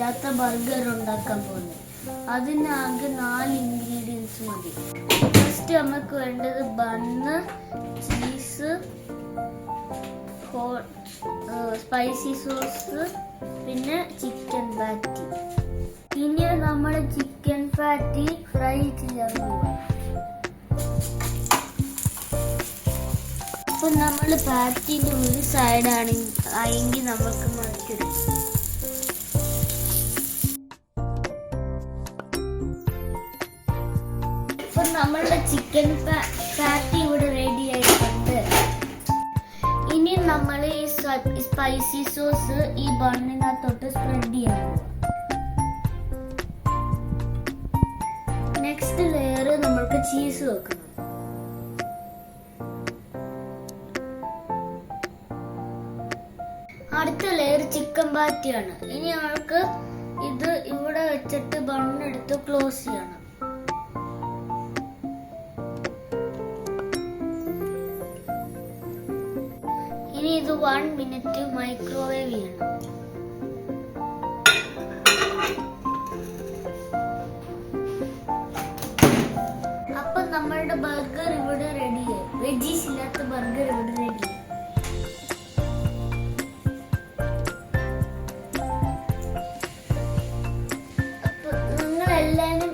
ഇല്ലാത്ത ബർഗർ ഉണ്ടാക്കാൻ പോകുന്നത്. അതിനാകെ 4 ഇൻഗ്രീഡിയൻസ് മതി. ഫസ്റ്റ് നമുക്ക് വേണ്ടത് ബണ്ണ്, ചീസ്, സ്പൈസി സോസ്, പിന്നെ ചിക്കൻ പാറ്റി. ഇനി നമ്മൾ ചിക്കൻ പാറ്റി ഫ്രൈ ചെയ്യാൻ പോവാം. അപ്പൊ നമ്മൾ പാറ്റിന്റെ ഒരു സൈഡാണെങ്കിൽ നമുക്ക് മറിച്ചിടും. ഇപ്പൊ നമ്മളുടെ ചിക്കൻ പാറ്റി ഇവിടെ റെഡി ആയിട്ടുണ്ട്. ഇനി നമ്മൾ ഈ സ്പൈസി സോസ് ഈ ബണ്ണിനകത്തോട്ട് സ്പ്രെഡ് ചെയ്യാൻ പോവാം. നെക്സ്റ്റ് ലെയർ നമ്മൾക്ക് ചീസ് വെക്കണം. അടുത്ത ലെയർ ചിക്കൻ പാറ്റിയാണ്. ഇനി നമ്മൾക്ക് ഇത് ഇവിടെ വെച്ചിട്ട് ബണ്ണെടുത്ത് ക്ലോസ് ചെയ്യണം. ഇനി ഇത് 1 മിനിറ്റ് മൈക്രോവേവ് ചെയ്യണം. അപ്പൊ നമ്മളുടെ ബർഗർ ഇവിടെ റെഡിയായി. വെജീസ് ഇല്ലാത്ത ബർഗർ ഇവിടെ റെഡി. അപ്പൊ നിങ്ങൾ എല്ലാവരും